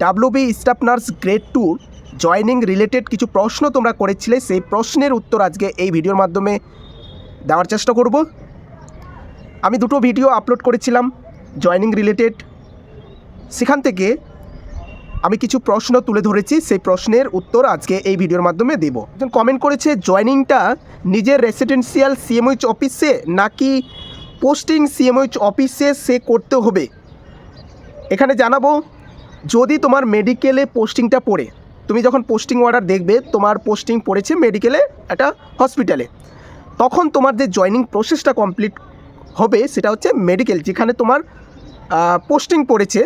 WB staff nurse grade 2 joining related কিছু প্রশ্ন তোমরা করেছিলে, সেই প্রশ্নের উত্তর আজকে এই ভিডিওর মাধ্যমে দেওয়ার চেষ্টা করব। আমি দুটো ভিডিও আপলোড করেছিলাম জয়নিং রিলেটেড, সেখান থেকে আমি কিছু প্রশ্ন তুলে ধরেছি, সেই প্রশ্নের উত্তর আজকে এই ভিডিওর মাধ্যমে দেব। একজন কমেন্ট করেছে জয়নিংটা নিজের রেসিডেন্সিয়াল সিএমওইচ অফিসে নাকি পোস্টিং সিএমওইচ অফিসে সে করতে হবে। এখানে জানাবো, যদি তোমার মেডিকেলে পোস্টিংটা পড়ে, তুমি যখন পোস্টিং অর্ডার দেখবে তোমার পোস্টিং পড়েছে মেডিকেলে একটা হসপিটালে, তখন তোমার যে জয়নিং প্রসেসটা কমপ্লিট হবে সেটা হচ্ছে মেডিকেল, যেখানে তোমার পোস্টিং পড়েছে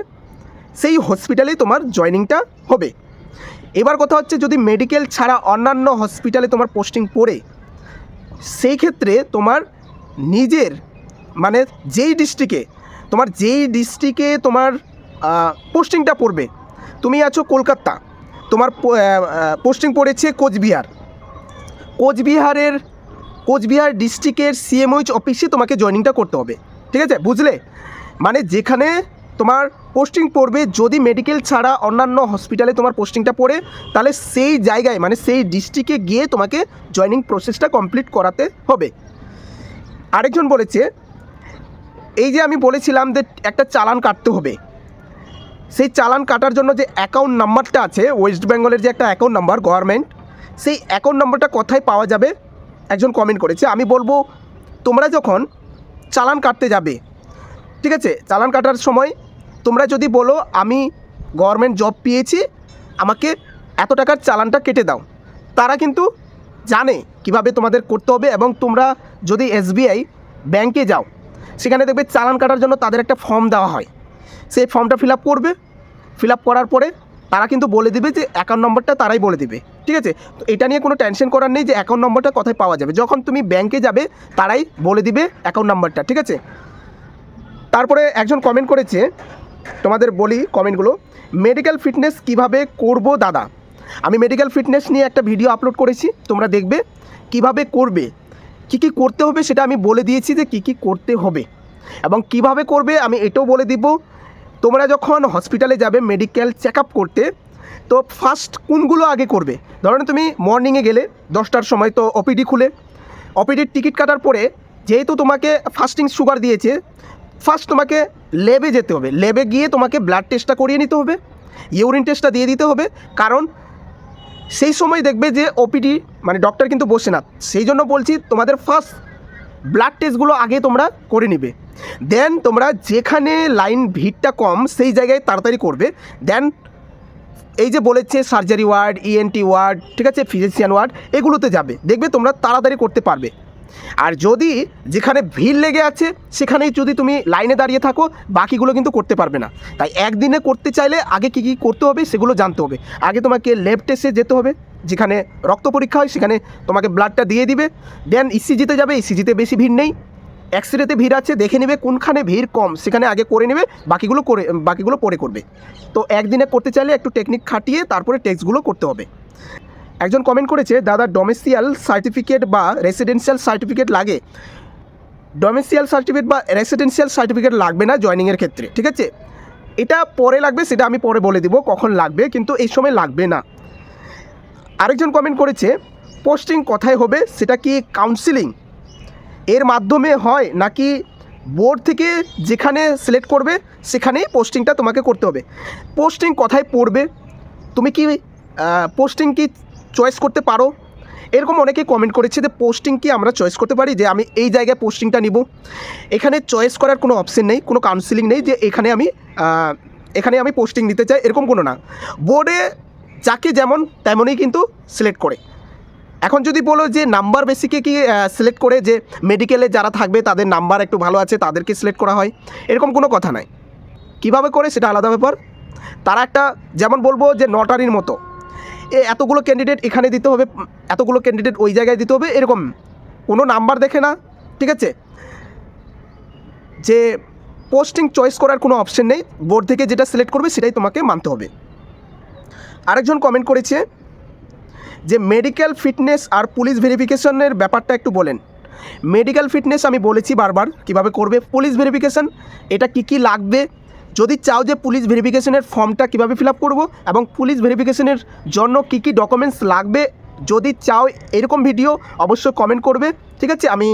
সেই হসপিটালেই তোমার জয়নিংটা হবে। এবার কথা হচ্ছে, যদি মেডিকেল ছাড়া অন্যান্য হসপিটালে তোমার পোস্টিং পড়ে, সেই ক্ষেত্রে তোমার নিজের মানে যেই ডিস্ট্রিক্টে তোমার পোস্টিংটা পড়বে, তুমি আছো কলকাতা, তোমার পোস্টিং পড়েছে কোচবিহার ডিস্ট্রিক্টের সিএমওইচ অফিসে তোমাকে জয়েনিংটা করতে হবে। ঠিক আছে, বুঝলে? মানে যেখানে তোমার পোস্টিং পড়বে, যদি মেডিকেল ছাড়া অন্যান্য হসপিটালে তোমার পোস্টিংটা পড়ে, তাহলে সেই জায়গায় মানে সেই ডিস্ট্রিক্টে গিয়ে তোমাকে জয়েনিং প্রসেসটা কমপ্লিট করাতে হবে। আরেকজন বলেছে, এই যে আমি বলেছিলাম যে একটা চালান কাটতে হবে, সেই চালান কাটার জন্য যে অ্যাকাউন্ট নাম্বারটা আছে, ওয়েস্ট বেঙ্গলের যে একটা অ্যাকাউন্ট নাম্বার গভর্নমেন্ট, সেই অ্যাকাউন্ট নাম্বারটা কোথায় পাওয়া যাবে একজন কমেন্ট করেছে। আমি বলবো, তোমরা যখন চালান কাটতে যাবে, ঠিক আছে, চালান কাটার সময় তোমরা যদি বলো আমি গভর্নমেন্ট জব পেয়েছি, আমাকে এত টাকার চালানটা কেটে দাও, তারা কিন্তু জানে কিভাবে তোমাদের করতে হবে। এবং তোমরা যদি এসবিআই ব্যাংকে যাও, সেখানে দেখবে চালান কাটার জন্য তাদের একটা ফর্ম দেওয়া হয়, সেই ফর্মটা ফিল আপ করার পরে তারা কিন্তু বলে দেবে যে অ্যাকাউন্ট নম্বরটা তারাই বলে দেবে। ঠিক আছে, তো এটা নিয়ে কোনো টেনশন করার নেই যে অ্যাকাউন্ট নম্বরটা কোথায় পাওয়া যাবে। যখন তুমি ব্যাংকে যাবে তারাই বলে দিবে অ্যাকাউন্ট নাম্বারটা। ঠিক আছে, তারপরে একজন কমেন্ট করেছে, তোমাদের বলি কমেন্টগুলো। মেডিকেল ফিটনেস কিভাবে করব দাদা? আমি মেডিকেল ফিটনেস নিয়ে একটা ভিডিও আপলোড করেছি, তোমরা দেখবে কিভাবে করবে, কি কি করতে হবে সেটা আমি বলে দিয়েছি যে কি কি করতে হবে এবং কিভাবে করবে আমি এটাও বলে দিব। তোমরা যখন হসপিটালে যাবে মেডিকেল চেক আপ করতে, তো ফার্স্ট কোনগুলো আগে করবে? ধরো তুমি মর্নিংয়ে গেলে 10টার সময়, তো ওপিডি খুলে ওপিডির টিকিট কাটার পরে, যেহেতু তোমাকে ফাস্টিং সুগার দিয়েছে, ফার্স্ট তোমাকে ল্যাবে যেতে হবে। ল্যাবে গিয়ে তোমাকে ব্লাড টেস্টটা করিয়ে নিতে হবে, ইউরিন টেস্টটা দিয়ে দিতে হবে, কারণ সেই সময় দেখবে যে ওপিডি মানে ডক্টর কিন্তু বসে না। সেই জন্য বলছি তোমাদের ফার্স্ট ব্লাড টেস্টগুলো আগে তোমরা করে নিবে, দেন তোমরা যেখানে লাইন ভিড়টা কম সেই জায়গায় তাড়াতাড়ি করবে। দেন এই যে বলেছে সার্জারি ওয়ার্ড, ইএনটি ওয়ার্ড, ঠিক আছে, ফিজিশিয়ান ওয়ার্ড, এগুলোতে যাবে, দেখবে তোমরা তাড়াতাড়ি করতে পারবে। আর যদি যেখানে ভিড় লেগে আছে সেখানেই যদি তুমি লাইনে দাঁড়িয়ে থাকো, বাকিগুলো কিন্তু করতে পারবে না। তাই একদিনে করতে চাইলে আগে কী কী করতে হবে সেগুলো জানতে হবে। আগে তোমাকে ল্যাব টেস্টে যেতে হবে, যেখানে রক্ত পরীক্ষা হয়, সেখানে তোমাকে ব্লাডটা দিয়ে দিবে। দেন ইসিজিতে যাবে, ইসিজিতে বেশি ভিড় নেই, এক্সরেতে ভিড় আছে, দেখে নেবে কোনখানে ভিড় কম, সেখানে আগে করে নেবে, বাকিগুলো পরে করবে। তো একদিনে করতে চাইলে একটু টেকনিক খাটিয়ে তারপরে টেস্টগুলো করতে হবে। একজন কমেন্ট করেছে, দাদা ডোমেসিয়াল সার্টিফিকেট বা রেসিডেন্সিয়াল সার্টিফিকেট লাগে? ডোমেসিয়াল সার্টিফিকেট বা রেসিডেন্সিয়াল সার্টিফিকেট লাগবে না জয়েনিংয়ের ক্ষেত্রে। ঠিক আছে, এটা পরে লাগবে, সেটা আমি পরে বলে দিব কখন লাগবে, কিন্তু এই সময় লাগবে না। আরেকজন কমেন্ট করেছে, পোস্টিং কোথায় হবে, সেটা কি কাউন্সিলিং এর মাধ্যমে হয় নাকি বোর্ড থেকে যেখানে সিলেক্ট করবে সেখানেই পোস্টিংটা তোমাকে করতে হবে? পোস্টিং কোথায় পড়বে, তুমি কি পোস্টিং কি চয়েস করতে পারো? এরকম অনেকে কমেন্ট করেছে যে পোস্টিং কি আমরা চয়েস করতে পারি, যে আমি এই জায়গায় পোস্টিংটা নিব। এখানে চয়েস করার কোনো অপশন নেই, কোনো কাউন্সিলিং নেই যে এখানে আমি পোস্টিং নিতে চাই, এরকম কোনো না। বোর্ডে যাকে যেমন তেমনই কিন্তু সিলেক্ট করে। এখন যদি বলো যে নাম্বার বেসিকে কি সিলেক্ট করে, যে মেডিকেলে যারা থাকবে তাদের নাম্বার একটু ভালো আছে তাদেরকে সিলেক্ট করা হয়, এরকম কোনো কথা নাই। কিভাবে করে সেটা আলাদা ব্যাপার। তারা একটা, যেমন বলবো যে নটারির মতো, এতগুলো ক্যান্ডিডেট এখানে দিতে হবে, এতগুলো ক্যান্ডিডেট ওই জায়গায় দিতে হবে, এরকম কোনো নাম্বার দেখে না। ঠিক আছে, যে পোস্টিং চয়েস করার কোনো অপশন নেই, বোর্ড থেকে যেটা সিলেক্ট করবে সেটাই তোমাকে মানতে হবে। আরেকজন কমেন্ট করেছে যে মেডিকেল ফিটনেস আর পুলিশ ভেরিফিকেশনের ব্যাপারটা একটু বলেন। মেডিকেল ফিটনেস আমি বলেছি বারবার কিভাবে করবে, পুলিশ ভেরিফিকেশন এটা কি কি লাগবে, যদি চাও যে পুলিশ ভেরিফিকেশনের ফর্মটা কীভাবে ফিল আপ করবো এবং পুলিশ ভেরিফিকেশনের জন্য কী কী ডকুমেন্টস লাগবে, যদি চাও এরকম ভিডিও অবশ্যই কমেন্ট করবে, ঠিক আছে। আমি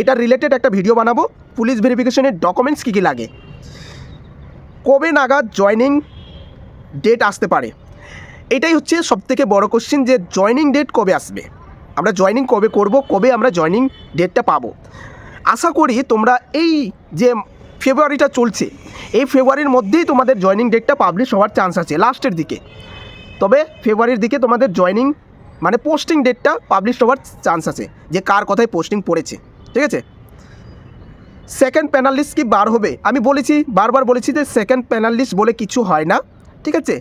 এটা রিলেটেড একটা ভিডিও বানাবো, পুলিশ ভেরিফিকেশনের ডকুমেন্টস কী কী লাগে। কবে নাগাদ জয়নিং ডেট আসতে পারে, এটাই হচ্ছে সবথেকে বড় কোশ্চেন, যে জয়নিং ডেট কবে আসবে, আমরা জয়নিং কবে করব, কবে আমরা জয়নিং ডেটটা পাবো। আশা করি তোমরা এই যে ফেব্রুয়ারিটা চলছে, এই ফেব্রুয়ারির মধ্যেই তোমাদের জয়নিং ডেটটা পাবলিশ হওয়ার চান্স আছে লাস্টের দিকে। তবে ফেব্রুয়ারির দিকে তোমাদের জয়নিং মানে পোস্টিং ডেটটা পাবলিশ হওয়ার চান্স আছে, যে কার কথায় পোস্টিং পড়েছে, ঠিক আছে। সেকেন্ড প্যানেল লিস্ট কি বার হবে, আমি বলেছি, বারবার বলেছি যে সেকেন্ড প্যানেল লিস্ট বলে কিছু হয় না, ঠিক আছে।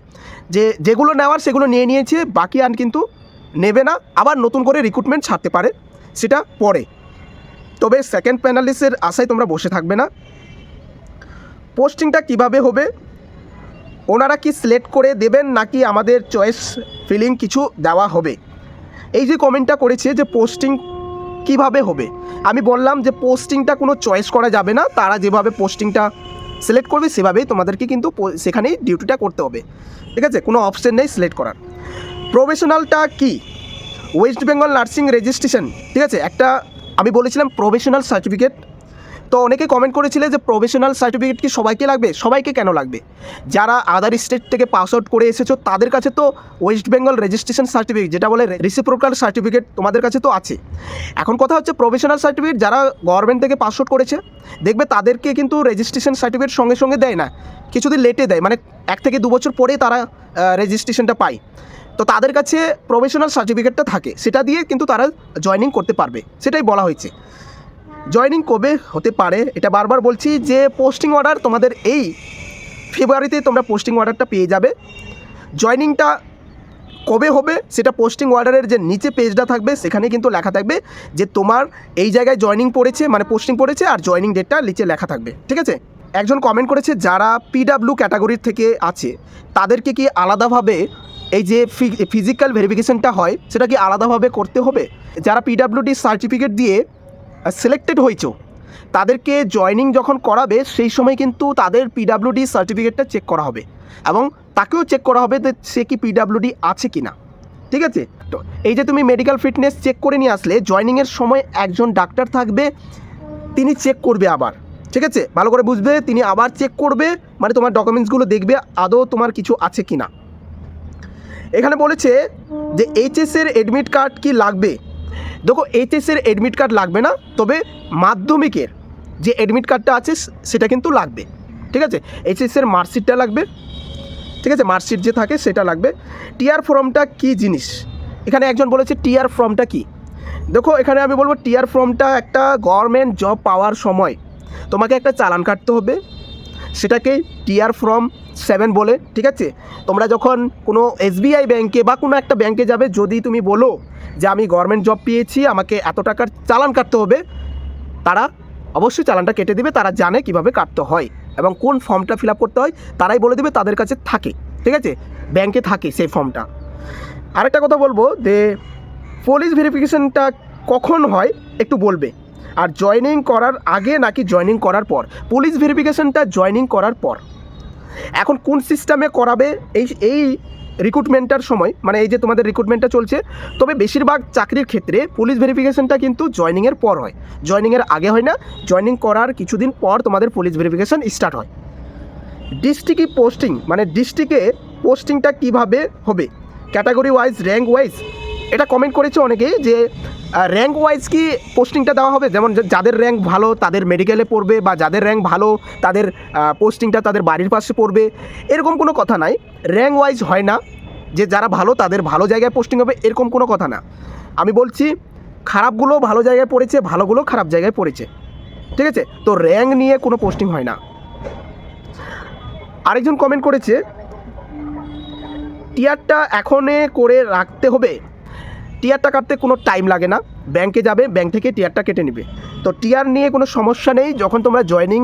যেগুলো নেওয়ার সেগুলো নিয়ে নিয়েছে, বাকি আর কিন্তু নেবে না, আবার নতুন করে রিক্রুটমেন্ট ছাড়তে পারে, সেটা পরে। তবে সেকেন্ড প্যানেল লিস্টের আশায় তোমরা বসে থাকবে না। পোস্টিংটা কিভাবে হবে, ওনারা কি সিলেক্ট করে দেবেন নাকি আমাদের চয়েস ফিলিং কিছু দেওয়া হবে। এই যে কমেন্টটা করেছে যে পোস্টিং কিভাবে হবে, আমি বললাম যে পোস্টিংটা কোনো চয়েস করা যাবে না, তারা যেভাবে পোস্টিংটা সিলেক্ট করবে সেভাবেই তোমাদেরকে কিন্তু সেখানেই ডিউটিটা করতে হবে, ঠিক আছে, কোনো অপশন নেই সিলেক্ট করার। প্রফেশনালটা কি, ওয়েস্ট বেঙ্গল নার্সিং রেজিস্ট্রেশন, ঠিক আছে, একটা আমি বলেছিলাম প্রফেশনাল সার্টিফিকেট। তো অনেকে কমেন্ট করেছিলে যে প্রফেশনাল সার্টিফিকেট কি সবাইকে লাগবে, সবাইকে কেন লাগবে, যারা আদার স্টেট থেকে পাস আউট করে এসেছো তাদের কাছে তো ওয়েস্ট বেঙ্গল রেজিস্ট্রেশন সার্টিফিকেট, যেটা বলে রিসিপ্রোকাল সার্টিফিকেট, তোমাদের কাছে তো আছে। এখন কথা হচ্ছে প্রফেশনাল সার্টিফিকেট যারা গভর্নমেন্ট থেকে পাস আউট করেছে, দেখবে তাদেরকে কিন্তু রেজিস্ট্রেশন সার্টিফিকেট সঙ্গে সঙ্গে দেয় না, কিছুদিন লেটে দেয়, মানে 1 থেকে 2 বছর পরে তারা রেজিস্ট্রেশনটা পায়। তো তাদের কাছে প্রফেশনাল সার্টিফিকেটটা থাকে, সেটা দিয়ে কিন্তু তারা জয়েনিং করতে পারবে, সেটাই বলা হয়েছে। জয়েনিং কবে হতে পারে, এটা বারবার বলছি যে পোস্টিং অর্ডার তোমাদের এই ফেব্রুয়ারিতে তোমরা পোস্টিং অর্ডারটা পেয়ে যাবে। জয়েনিংটা কবে হবে সেটা পোস্টিং অর্ডারের যে নিচে পেজটা থাকবে সেখানে কিন্তু লেখা থাকবে যে তোমার এই জায়গায় জয়েনিং পড়েছে, মানে পোস্টিং পড়েছে, আর জয়েনিং ডেটটা নিচে লেখা থাকবে, ঠিক আছে। একজন কমেন্ট করেছে যারা পিডাব্লিউ ক্যাটাগরির থেকে আছে তাদেরকে কি আলাদাভাবে এই যে ফিজিক্যাল ভেরিফিকেশনটা হয় সেটা কি আলাদাভাবে করতে হবে। যারা পিডাব্লিউডি সার্টিফিকেট দিয়ে সিলেক্টেড হয়েছো তাদেরকে জয়েনিং যখন করাবে সেই সময় কিন্তু তাদের পিডাব্লিউডি সার্টিফিকেটটা চেক করা হবে এবং তাকেও চেক করা হবে যে সে কি পিডাব্লিউডি আছে কি না, ঠিক আছে। তো এই যে তুমি মেডিকেল ফিটনেস চেক করে নিয়ে আসলে, জয়েনিংয়ের সময় একজন ডাক্তার থাকবে, তিনি চেক করবে আবার, ঠিক আছে, ভালো করে বুঝবে, তিনি আবার চেক করবে, মানে তোমার ডকুমেন্টসগুলো দেখবে আদৌ তোমার কিছু আছে কি না। এখানে বলেছে যে এইচএসের অ্যাডমিট কার্ড কি লাগবে। দেখো এইচএসের অ্যাডমিট কার্ড লাগবে না, তবে মাধ্যমিকের যে অ্যাডমিট কার্ডটা আছে সেটা কিন্তু লাগবে, ঠিক আছে। এইচএসের মার্কশিটটা লাগবে, ঠিক আছে, মার্কশিট যে থাকে সেটা লাগবে। টিআর ফর্মটা কি জিনিস, এখানে একজন বলেছে টিআর ফর্মটা কি। দেখো এখানে আমি বলবো টিআর ফর্মটা একটা গভর্নমেন্ট জব পাওয়ার সময় তোমাকে একটা চালান কাটতে হবে, সেটাকে টিআর ফর্ম 7 বলে, ঠিক আছে। তোমরা যখন কোনো এসবিআই ব্যাংকে বা কোনো একটা ব্যাংকে যাবে, যদি তুমি বলো যে আমি গভর্নমেন্ট জব পেয়েছি আমাকে এত টাকার চালান কাটতে হবে, তারা অবশ্যই চালানটা কেটে দিবে, তারা জানে কিভাবে কাটতে হয় এবং কোন ফর্মটা ফিল আপ করতে হয় তারাই বলে দেবে, তাদের কাছে থাকে, ঠিক আছে, ব্যাংকে থাকে সেই ফর্মটা। আরেকটা কথা বলবো যে পুলিশ ভেরিফিকেশনটা কখন হয় একটু বলবে, আর জয়েনিং করার আগে নাকি জয়েনিং করার পর। পুলিশ ভেরিফিকেশনটা জয়েনিং করার পর। এখন কোন সিস্টেমে করাবে এই রিক্রুটমেন্টটার সময়, মানে এই যে তোমাদের রিক্রুটমেন্টটা চলছে, তবে বেশিরভাগ চাকরির ক্ষেত্রে পুলিশ ভেরিফিকেশনটা কিন্তু জয়েনিংয়ের পর হয়, জয়েনিংয়ের আগে হয় না। জয়েনিং করার কিছুদিন পর তোমাদের পুলিশ ভেরিফিকেশন স্টার্ট হয়। ডিস্ট্রিক্টে পোস্টিং, মানে ডিস্ট্রিক্টে পোস্টিংটা কিভাবে হবে, ক্যাটাগরি ওয়াইজ, র্যাঙ্ক ওয়াইজ, এটা কমেন্ট করেছে অনেকে যে র্যাঙ্ক ওয়াইজ কি পোস্টিংটা দেওয়া হবে, যেমন যাদের র্যাঙ্ক ভালো তাদের মেডিকেলে পড়বে, বা যাদের র্যাঙ্ক ভালো তাদের পোস্টিংটা তাদের বাড়ির পাশে পড়বে, এরকম কোনো কথা নাই। র্যাঙ্ক ওয়াইজ হয় না যে যারা ভালো তাদের ভালো জায়গায় পোস্টিং হবে, এরকম কোনো কথা না। আমি বলছি খারাপগুলো ভালো জায়গায় পড়েছে, ভালোগুলো খারাপ জায়গায় পড়েছে, ঠিক আছে, তো র্যাঙ্ক নিয়ে কোনো পোস্টিং হয় না। আরেকজন কমেন্ট করেছে টিআরটা এখনে করে রাখতে হবে। টিআরটা কাটতে কোনো টাইম লাগে না, ব্যাংকে যাবে, ব্যাংক থেকে টিআরটা কেটে নেবে। তো টিআর নিয়ে কোনো সমস্যা নেই, যখন তোমরা জয়েনিং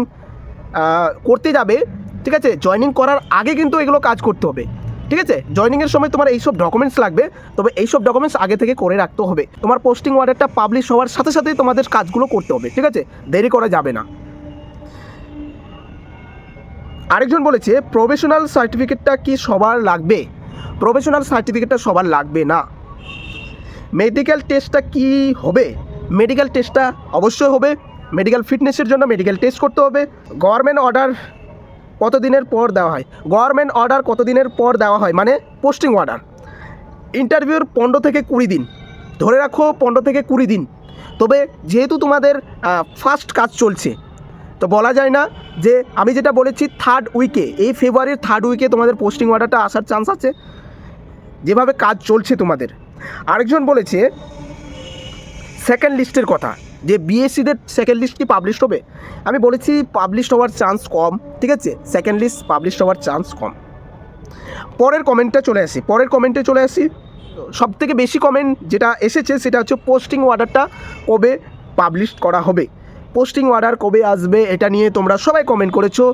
করতে যাবে, ঠিক আছে, জয়েনিং করার আগে কিন্তু এগুলো কাজ করতে হবে, ঠিক আছে। জয়েনিংয়ের সময় তোমার এইসব ডকুমেন্টস লাগবে, তবে এইসব ডকুমেন্টস আগে থেকে করে রাখতে হবে। তোমার পোস্টিং অর্ডারটা পাবলিশ হওয়ার সাথে সাথেই তোমাদের কাজগুলো করতে হবে, ঠিক আছে, দেরি করা যাবে না। আরেকজন বলেছে প্রফেশনাল সার্টিফিকেটটা কি সবার লাগবে? প্রফেশনাল সার্টিফিকেটটা সবার লাগবে না। মেডিকেল টেস্টটা কি হবে? মেডিকেল টেস্টটা অবশ্যই হবে। মেডিকেল ফিটনেসের জন্য মেডিকেল টেস্ট করতে হবে। গভর্নমেন্ট অর্ডার কতদিনের পর দেওয়া হয়? গভর্নমেন্ট অর্ডার কতদিনের পর দেওয়া হয় মানে পোস্টিং অর্ডার। ইন্টারভিউর 15 থেকে 20 দিন, ধরে রাখো 15 থেকে 20 দিন। তবে যেহেতু তোমাদের ফার্স্ট কাজ চলছে, তো বলা যায় না যে আমি যেটা বলেছি থার্ড উইকে, এই ফেব্রুয়ারির থার্ড উইকে তোমাদের পোস্টিং অর্ডারটা আসার চান্স আছে, যেভাবে কাজ চলছে তোমাদের। আরেকজন বলেছে সেকেন্ড লিস্টের কথা, যে বিএসসিদের সেকেন্ড লিস্ট কি পাবলিশ হবে? আমি বলেছি পাবলিশ হওয়ার চান্স কম, ঠিক আছে, সেকেন্ড লিস্ট পাবলিশ হওয়ার চান্স কম। পরের কমেন্টে চলে আসি। সব থেকে বেশি কমেন্ট যেটা এসেছে সেটা হচ্ছে পোস্টিং অর্ডারটা কবে পাবলিশ করা হবে, পোস্টিং অর্ডার কবে আসবে, এটা নিয়ে তোমরা সবাই কমেন্ট করেছো।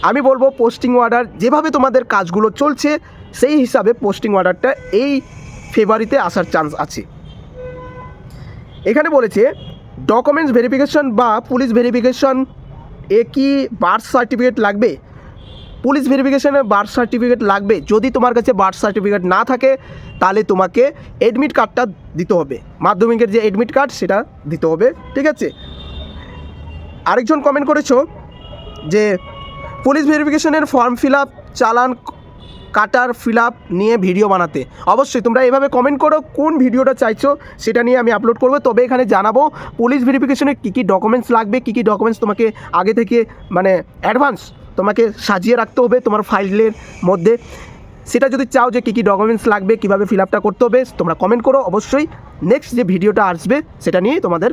আমি বলবো পোস্টিং অর্ডার যেভাবে তোমাদের কাজগুলো চলছে সেই হিসাবে পোস্টিং অর্ডারটা এই ফেব্রুয়ারিতে আসার চান্স আছে। এখানে বলেছে ডকুমেন্টস ভেরিফিকেশন বা পুলিশ ভেরিফিকেশন এ কি বার্থ সার্টিফিকেট লাগবে? পুলিশ ভেরিফিকেশনে বার্থ সার্টিফিকেট লাগবে। যদি তোমার কাছে বার্থ সার্টিফিকেট না থাকে তাহলে তোমাকে অ্যাডমিট কার্ডটা দিতে হবে, মাধ্যমিকের যে অ্যাডমিট কার্ড সেটা দিতে হবে, ঠিক আছে। আরেকজন কমেন্ট করেছো যে পুলিশ ভেরিফিকেশনের ফর্ম ফিল আপ, চালান কাটার ফিল আপ নিয়ে ভিডিও বানাতে। অবশ্যই তোমরা এভাবে কমেন্ট করো কোন ভিডিওটা চাইছো, সেটা নিয়ে আমি আপলোড করবো। তবে এখানে জানাবো পুলিশ ভেরিফিকেশনের কী কী ডকুমেন্টস লাগবে, কী কী ডকুমেন্টস তোমাকে আগে থেকে মানে অ্যাডভান্স তোমাকে সাজিয়ে রাখতে হবে তোমার ফাইলের মধ্যে। সেটা যদি চাও যে কী কী ডকুমেন্টস লাগবে, কীভাবে ফিল আপটা করতে হবে, তোমরা কমেন্ট করো। অবশ্যই নেক্সট যে ভিডিওটা আসবে সেটা নিয়ে তোমাদের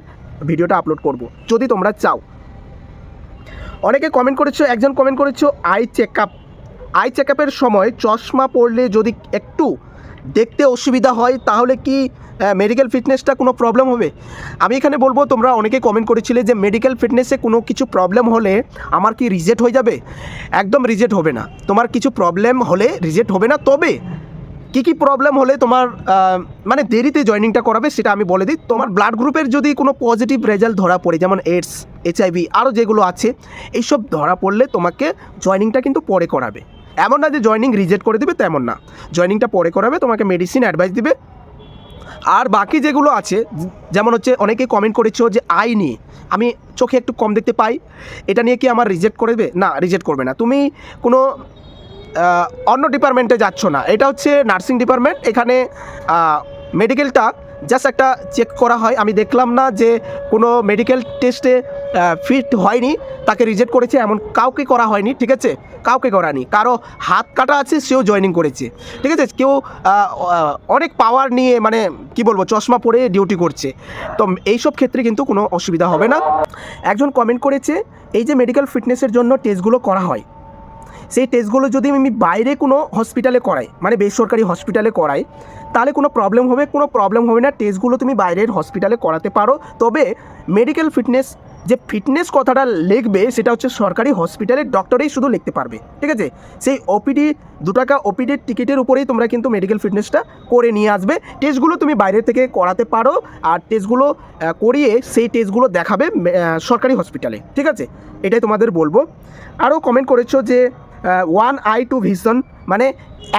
ভিডিওটা আপলোড করব যদি তোমরা চাও। অনেকে কমেন্ট করেছো, একজন কমেন্ট করেছো আই চেক আপের সময় চশমা পরলে যদি একটু দেখতে অসুবিধা হয় তাহলে কি মেডিকেল ফিটনেসটা কোনো প্রবলেম হবে? আমি এখানে বলবো, তোমরা অনেকে কমেন্ট করেছিলে যে মেডিকেল ফিটনেসে কোনো কিছু প্রবলেম হলে আমার কি রিজেক্ট হয়ে যাবে? একদম রিজেক্ট হবে না। তোমার কিছু প্রবলেম হলে রিজেক্ট হবে না। তবে কী কী প্রবলেম হলে তোমার মানে দেরিতে জয়েনিংটা করাবে সেটা আমি বলে দিই। তোমার ব্লাড গ্রুপের যদি কোনো পজিটিভ রেজাল্ট ধরা পড়ে, যেমন এইডস, এইচআইভি আরও যেগুলো আছে, এইসব ধরা পড়লে তোমাকে জয়েনিংটা কিন্তু পরে করাবে। এমন না যে জয়েনিং রিজেক্ট করে দেবে, তেমন না, জয়েনিংটা পরে করাবে, তোমাকে মেডিসিন অ্যাডভাইস দিবে। আর বাকি যেগুলো আছে, যেমন হচ্ছে অনেকেই কমেন্ট করেছো যে আই নিয়ে আমি চোখে একটু কম দেখতে পাই, এটা নিয়ে কি আমার রিজেক্ট করে দেবে? না, রিজেক্ট করবে না। তুমি কোনো অন্য ডিপার্টমেন্টে যাচ্ছ না, এটা হচ্ছে নার্সিং ডিপার্টমেন্ট। এখানে মেডিকেলটা জাস্ট একটা চেক করা হয়। আমি দেখলাম না যে কোনো মেডিকেল টেস্টে ফিট হয়নি তাকে রিজেক্ট করেছে, এমন কাউকে করা হয়নি, ঠিক আছে, কাউকে করানি। কারো হাত কাটা আছে সেও জয়েনিং করেছে, ঠিক আছে। কেউ অনেক পাওয়ার নিয়ে মানে কি বলবো চশমা পরে ডিউটি করছে, তো এইসব ক্ষেত্রে কিন্তু কোনো অসুবিধা হবে না। একজন কমেন্ট করেছে এই যে মেডিকেল ফিটনেসের জন্য টেস্টগুলো করা হয়, সেই টেস্টগুলো যদি আমি বাইরে কোনো হসপিটালে করাই, মানে বেসরকারি হসপিটালে করাই, তাহলে কোনো প্রবলেম হবে? কোনো প্রবলেম হবে না। টেস্টগুলো তুমি বাইরের হসপিটালে করাতে পারো। তবে মেডিকেল ফিটনেস, যে ফিটনেস কথাটা লিখবে সেটা হচ্ছে সরকারি হসপিটালের ডক্টরেই শুধু লিখতে পারবে, ঠিক আছে। সেই ওপিডি 2 টাকা ওপিডির টিকিটের উপরেই তোমরা কিন্তু মেডিকেল ফিটনেসটা করে নিয়ে আসবে। টেস্টগুলো তুমি বাইরে থেকে করাতে পারো, আর টেস্টগুলো করিয়ে সেই টেস্টগুলো দেখাবে সরকারি হসপিটালে, ঠিক আছে। এটাই তোমাদের বলবো। আরও কমেন্ট করেছো যে 1 আই 2 ভিশন, মানে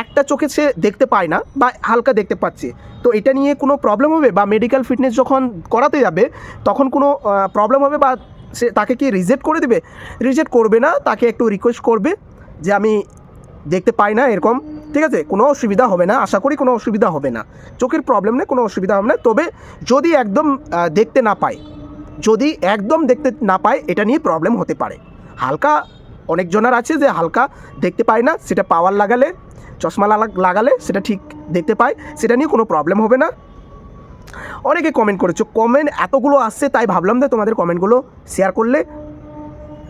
একটা চোখে সে দেখতে পায় না বা হালকা দেখতে পাচ্ছে, তো এটা নিয়ে কোনো প্রবলেম হবে? বা মেডিকেল ফিটনেস যখন করাতে যাবে তখন কোনো প্রবলেম হবে বা সে তাকে কি রিজেক্ট করে দেবে? রিজেক্ট করবে না, তাকে একটু রিকোয়েস্ট করবে যে আমি দেখতে পাই না এরকম, ঠিক আছে, কোনো অসুবিধা হবে না, আশা করি কোনো অসুবিধা হবে না, চোখের প্রবলেম নেই, কোনো অসুবিধা হবে না। তবে যদি একদম দেখতে না পায়, এটা নিয়ে প্রবলেম হতে পারে। হালকা, অনেকজনের আছে যে হালকা দেখতে পায় না, সেটা পাওয়ার লাগালে, চশমা লাগালে সেটা ঠিক দেখতে পায়, সেটা নিয়ে কোনো প্রবলেম হবে না। অনেকে কমেন্ট করেছো, কমেন্ট এতগুলো আসছে তাই ভাবলাম যে তোমাদের কমেন্টগুলো শেয়ার করলে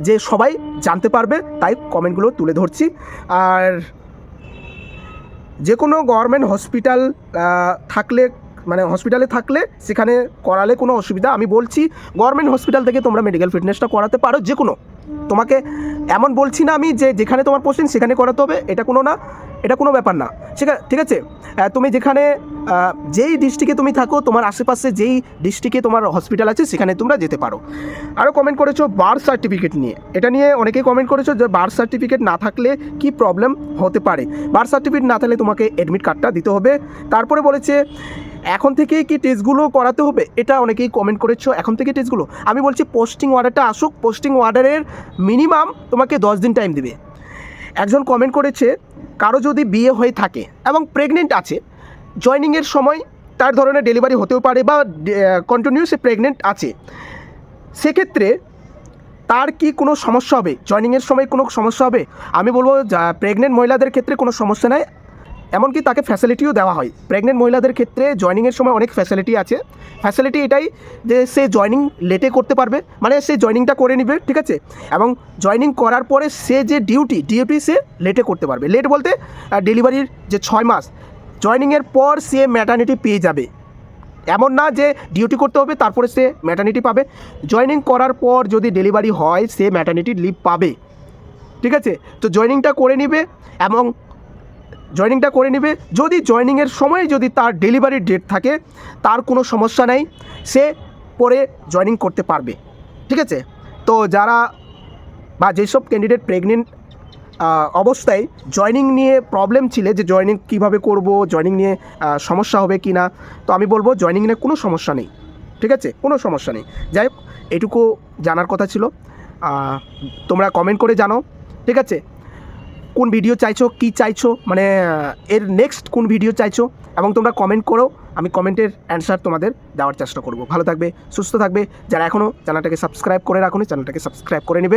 যে সবাই জানতে পারবে, তাই কমেন্টগুলো তুলে ধরছি। আর যে কোনো গভর্নমেন্ট হসপিটাল থাকলে, মানে হসপিটালে থাকলে সেখানে করালে কোনো অসুবিধা, আমি বলছি গভর্নমেন্ট হসপিটাল থেকে তোমরা মেডিকেল ফিটনেসটা করাতে পারো। যে কোনো, তোমাকে এমন বলছি না আমি যে যেখানে তোমার পোস্টিং সেখানে করাতে হবে, এটা কোনো ব্যাপার না। ঠিক আছে, তুমি যেখানে যেই ডিস্ট্রিক্টে তুমি থাকো, তোমার আশেপাশে যেই ডিস্ট্রিক্টে তোমার হসপিটাল আছে সেখানে তোমরা যেতে পারো। আরও কমেন্ট করেছো বার্থ সার্টিফিকেট নিয়ে, এটা নিয়ে অনেকেই কমেন্ট করেছো যে বার্থ সার্টিফিকেট না থাকলে কি প্রবলেম হতে পারে। বার্থ সার্টিফিকেট না থাকলে তোমাকে অ্যাডমিট কার্ডটা দিতে হবে। তারপরে বলেছে এখন থেকেই কি টেস্টগুলো করাতে হবে, এটা অনেকেই কমেন্ট করেছো এখন থেকে টেস্টগুলো। আমি বলছি পোস্টিং অর্ডারটা আসুক, পোস্টিং অর্ডারের মিনিমাম তোমাকে 10 দিন টাইম দেবে। একজন কমেন্ট করেছে কারো যদি বিয়ে হয়ে থাকে এবং প্রেগনেন্ট আছে, জয়নিংয়ের সময় তার ধরনের ডেলিভারি হতেও পারে বা কন্টিনিউসলি প্রেগনেন্ট আছে, সেক্ষেত্রে তার কি কোনো সমস্যা হবে, জয়নিংয়ের সময় কোনো সমস্যা হবে? আমি বলবো প্রেগনেন্ট মহিলাদের ক্ষেত্রে কোনো সমস্যা নাই, এমনকি তাকে ফ্যাসিলিটিও দেওয়া হয়। প্রেগনেন্ট মহিলাদের ক্ষেত্রে জয়নিংয়ের সময় অনেক ফ্যাসিলিটি আছে। ফ্যাসিলিটি এটাই যে সে জয়নিং লেটে করতে পারবে, মানে সে জয়নিংটা করে নেবে, ঠিক আছে, এবং জয়নিং করার পরে সে যে ডিউটি সে লেটে করতে পারবে। লেট বলতে ডেলিভারির যে 6 মাস, জয়নিংয়ের পর সে ম্যাটারনিটি পেয়ে যাবে। এমন না যে ডিউটি করতে হবে তারপরে সে ম্যাটারনিটি পাবে, জয়নিং করার পর যদি ডেলিভারি হয় সে ম্যাটারনিটি লিভ পাবে, ঠিক আছে। তো জয়নিংটা করে নেবে, এবং জয়নিংটা করে নেবে। যদি জয়নিংয়ের সময় যদি তার ডেলিভারির ডেট থাকে তার কোনো সমস্যা নেই, সে পরে জয়নিং করতে পারবে, ঠিক আছে। তো যারা বা যেসব ক্যান্ডিডেট প্রেগনেন্ট অবস্থায় জয়নিং নিয়ে প্রবলেম ছিল যে জয়নিং কীভাবে করব, জয়নিং নিয়ে সমস্যা হবে কি না, তো আমি বলবো জয়নিং নিয়ে কোনো সমস্যা নেই, ঠিক আছে, কোনো সমস্যা নেই। যাই হোক, এটুকু জানার কথা ছিল। তোমরা কমেন্ট করে জানো, ঠিক আছে, কোন ভিডিও চাইছো, কি চাইছো, মানে এর নেক্সট কোন ভিডিও চাইছো, এবং তোমরা কমেন্ট করো, আমি কমেন্টের অ্যান্সার তোমাদের দেওয়ার চেষ্টা করব। ভালো থাকবে, সুস্থ থাকবে। যারা এখনও চ্যানেলটাকে সাবস্ক্রাইব করে রাখোনি, চ্যানেলটাকে সাবস্ক্রাইব করে নেবে।